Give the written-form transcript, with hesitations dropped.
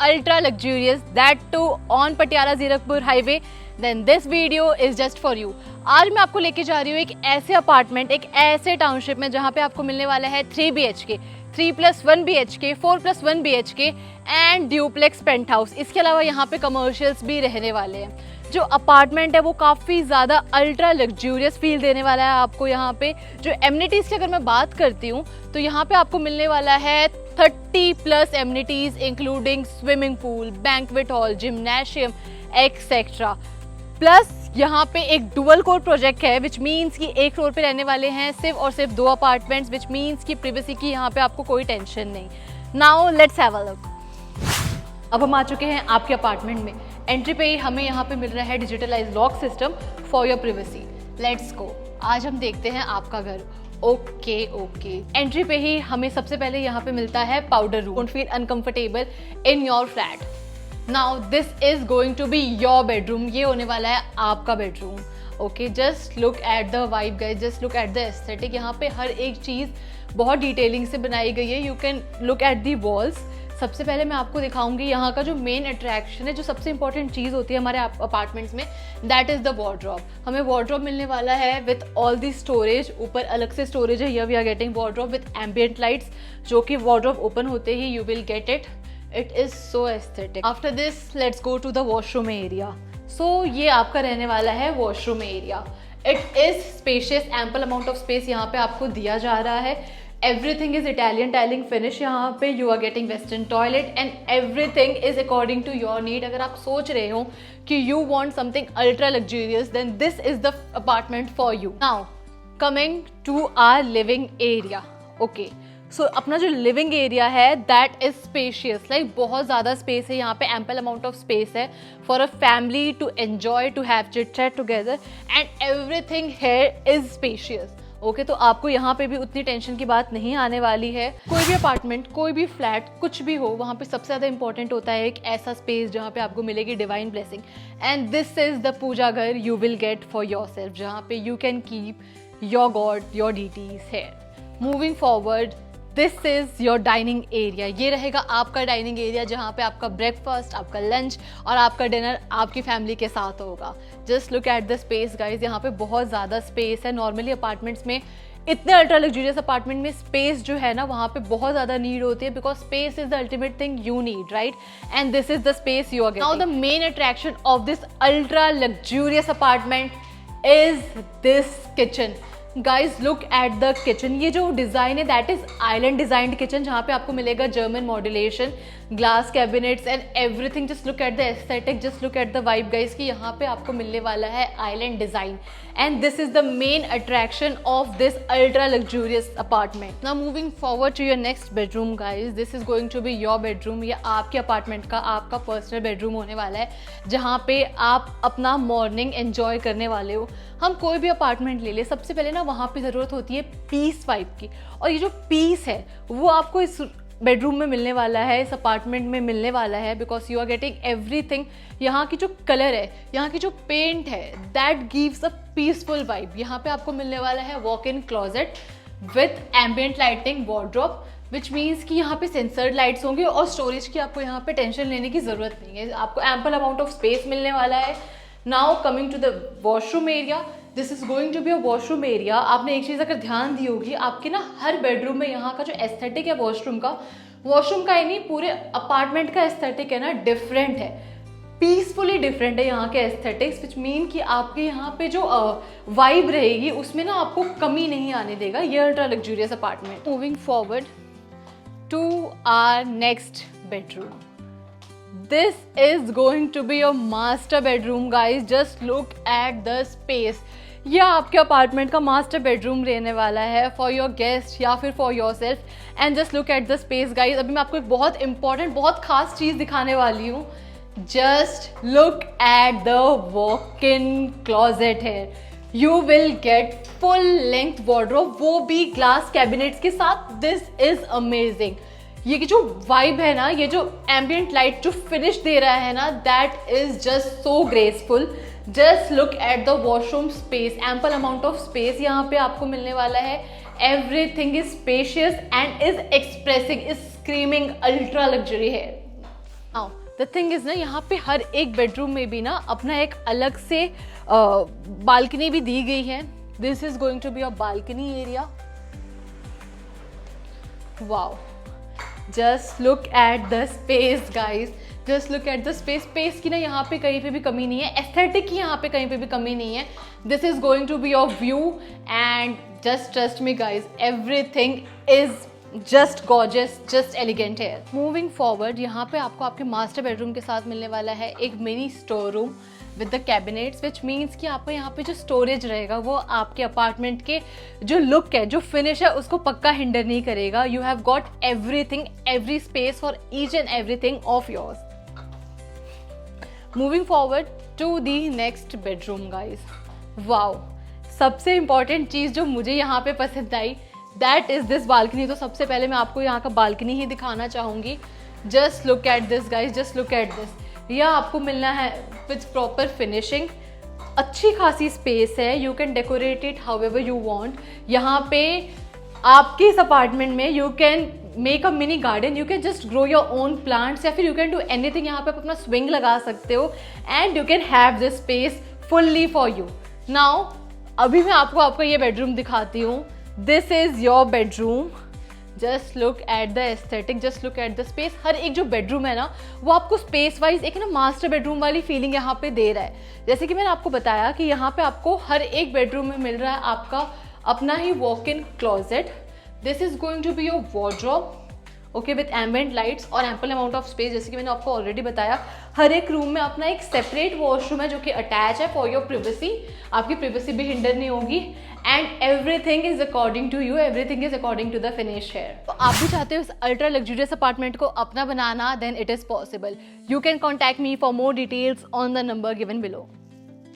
ultra luxurious, that too on Patiala Zirakpur highway, then this video is just for you. आज मैं आपको लेके जा रही हूँ एक ऐसे अपार्टमेंट, एक ऐसे टाउनशिप में जहाँ पे आपको मिलने वाला है 3 BHK, 3+1 BHK, 4+1 BHK and duplex penthouse. इसके अलावा यहाँ पे कमर्शियल्स भी रहने वाले हैं। जो अपार्टमेंट है वो काफ़ी ज़्यादा अल्ट्रा लग्जूरियस फील देने वाला है आपको। यहाँ पे जो एमिनिटीज़ की अगर मैं बात करती हूँ तो यहाँ पे आपको मिलने वाला है 30+ amenities including swimming pool, banquet hall, gymnasium etcetera. Plus यहाँ पे एक डुअल कोर प्रोजेक्ट है विच मीन्स कि एक फ्लोर पे रहने वाले हैं सिर्फ और सिर्फ 2 अपार्टमेंट्स, विच मीन्स कि प्रिवेसी की यहाँ पे आपको कोई टेंशन नहीं। Now let's have a look. अब हम आ चुके हैं आपके अपार्टमेंट में। एंट्री पे ही हमें यहाँ पे मिल रहा है digitalise lock system for your privacy. Let's go, आज हम देखते हैं आपका घर। ओके एंट्री पे ही हमें सबसे पहले यहाँ पे मिलता है powder room. Don't feel uncomfortable in your flat. Now this is going to be your bedroom. ये होने वाला है आपका bedroom. Okay, just look at the vibe guys, just look at the aesthetic. यहाँ पे हर एक चीज़ बहुत डिटेलिंग से बनाई गई है। You can look at the walls. सबसे पहले मैं आपको दिखाऊंगी यहाँ का जो मेन अट्रैक्शन है, जो सबसे इंपॉर्टेंट चीज़ होती है हमारे अपार्टमेंट्स में, दैट इज़ द वार्डरोब। हमें वार्डरोब मिलने वाला है विथ ऑल दी स्टोरेज। ऊपर अलग से स्टोरेज है। Here we are getting wardrobe with ambient lights, जो कि वार्डरोब ओपन होते ही you will get it. It is so aesthetic. After this let's go to the washroom area. सो ये आपका रहने वाला है washroom area. It is spacious, ample amount of space यहाँ पे आपको दिया जा रहा है। Everything is Italian tiling finish यहाँ पे। You are getting western toilet and everything is according to your need। अगर आप सोच रहे हो कि you want something ultra luxurious, then this is the apartment for you। Now coming to our living area। Okay, so अपना जो living area है that is spacious, like बहुत ज़्यादा स्पेस है यहाँ पे। एम्पल अमाउंट ऑफ स्पेस है for a family to enjoy, to have chit chat together and everything here is spacious. Okay, तो आपको यहाँ पे भी उतनी टेंशन की बात नहीं आने वाली है। कोई भी अपार्टमेंट, कोई भी फ्लैट, कुछ भी हो, वहाँ पे सबसे ज़्यादा इंपॉर्टेंट होता है एक ऐसा स्पेस जहाँ पे आपको मिलेगी divine blessing. And this is the puja ghar you will get for yourself, जहाँ पे you can keep your god, your deities here. Moving forward, this is your dining area. ये रहेगा आपका डाइनिंग एरिया जहाँ पे आपका ब्रेकफास्ट, आपका लंच और आपका डिनर आपकी फैमिली के साथ होगा। Just look at the space guys, यहाँ पे बहुत ज़्यादा स्पेस है। नॉर्मली अपार्टमेंट्स में, इतने अल्ट्रा लग्जूरियस अपार्टमेंट में स्पेस जो है ना वहाँ पे बहुत ज़्यादा नीड होती है, because space is the ultimate thing you need, right? And this is the space you are getting. Now the main attraction of this ultra luxurious apartment is this kitchen. Guys look at the kitchen. ये जो design है that is island designed kitchen, जहाँ पे आपको मिलेगा German modulation, glass cabinets and everything. Just look at the aesthetic, just look at the vibe guys कि यहाँ पे आपको मिलने वाला है island design. And this is the main attraction of this ultra luxurious apartment. Now moving forward to your next bedroom guys, this is going to be your bedroom. ये आपके apartment का, आपका पर्सनल बेडरूम होने वाला है, जहाँ पे आप अपना मॉर्निंग एंजॉय करने वाले हो। हम कोई भी अपार्टमेंट ले ले, सबसे पहले ना वहाँ पे ज़रूरत होती है पीस वाइब की, और ये जो पीस है वो आपको इस बेडरूम में मिलने वाला है, इस अपार्टमेंट में मिलने वाला है, because you are getting everything. यहाँ की जो कलर है, यहाँ की जो पेंट है, that gives a peaceful vibe. यहाँ पे आपको मिलने वाला है walk in closet with ambient lighting wardrobe, which means कि यहाँ पे सेंसर्ड लाइट्स होंगे और स्टोरेज की आपको यहाँ पे टेंशन लेने की ज़रूरत नहीं है। आपको एम्पल अमाउंट ऑफ स्पेस मिलने वाला है। Now coming to the washroom area, this is going to be a washroom area. आपने एक चीज़ अगर ध्यान दी होगी, आपके ना हर बेडरूम में यहाँ का जो एस्थेटिक है वॉशरूम का ही नहीं, पूरे अपार्टमेंट का एस्थेटिक है ना, डिफरेंट है, पीसफुली डिफरेंट है यहाँ के एस्थेटिक्स, विच मीन कि आपके यहाँ पे जो वाइब रहेगी उसमें ना आपको कमी नहीं आने देगा ये ultra luxurious apartment. Moving forward to our next bedroom, this is going to be your master bedroom guys, just look at the space। ये आपके अपार्टमेंट का मास्टर बेडरूम रहने वाला है फॉर योर गेस्ट या फिर for your self. And just look at the space guys. अभी मैं आपको एक बहुत इंपॉर्टेंट, बहुत खास चीज़ दिखाने वाली हूँ। Just look at the walk in closet है। You will get full length wardrobe, वो भी ग्लास कैबिनेट्स के साथ। This is amazing. ये जो वाइब है ना, ये जो एम्बियंट लाइट जो फिनिश दे रहा है ना, that is just so graceful. Just look at the washroom space, ample amount of space यहाँ पे आपको मिलने वाला है। Everything is spacious and is expressing, is screaming ultra luxury है। नाउ द थिंग इज ना, यहाँ पे हर एक बेडरूम में भी ना अपना एक अलग से बालकनी भी दी गई है. This is going to be a balcony area. Wow, just look at the space guys, just look at the space. Space की ना यहाँ पे कहीं पे भी कमी नहीं है, एस्थेटिक की यहाँ पे कहीं पे भी कमी नहीं है. This is going to be your view and just trust me guys, everything is just gorgeous, just elegant है. मूविंग फॉरवर्ड, यहाँ पे आपको आपके मास्टर बेडरूम के साथ मिलने वाला है एक mini store room with the cabinets, which means कि आपको यहाँ पे जो स्टोरेज रहेगा वो आपके अपार्टमेंट के जो लुक है, जो फिनिश है, उसको पक्का हिंडर नहीं करेगा. You have got everything, every space for each and everything of yours. Moving forward to the next bedroom guys. Wow, सबसे इंपॉर्टेंट चीज़ जो मुझे यहाँ पे पसंद आई, दैट इज़ दिस बालकनी. तो सबसे पहले मैं आपको यहाँ का बालकनी ही दिखाना चाहूँगी. Just look at this guys, just look at this. यह आपको मिलना है विथ प्रॉपर फिनिशिंग, अच्छी खासी स्पेस है. You can decorate it how ever you want. यहाँ पे आपके इस अपार्टमेंट में you can make a mini garden, you can just grow your own plants, या फिर यू कैन डू एनीथिंग. यहाँ पे आप अपना स्विंग लगा सकते हो and you can have this space fully for you. Now अभी मैं आपको आपका ये बेडरूम दिखाती हूँ. This is your bedroom. Just look at the aesthetic, just look at the space. हर एक जो बेडरूम है ना, वो आपको स्पेस वाइज एक ना मास्टर बेडरूम वाली फीलिंग यहाँ पे दे रहा है. जैसे कि मैंने आपको बताया कि यहाँ पे आपको हर एक बेडरूम में मिल रहा है आपका अपना ही walk in closet. This is going to be your wardrobe, okay, with ambient lights और एम्पल अमाउंट ऑफ स्पेस. जैसे कि मैंने आपको ऑलरेडी बताया, हर एक रूम में अपना एक सेपरेट वॉशरूम है जो कि अटैच है फॉर योर प्रिवेसी. आपकी प्रिवेसी भी हिंडर नहीं होगी and everything is according to you, everything is according to the finish here. तो आप भी चाहते हो इस अल्ट्रा लग्जूरियस अपार्टमेंट को अपना बनाना, then it is possible. You can contact me for more details on the number given below.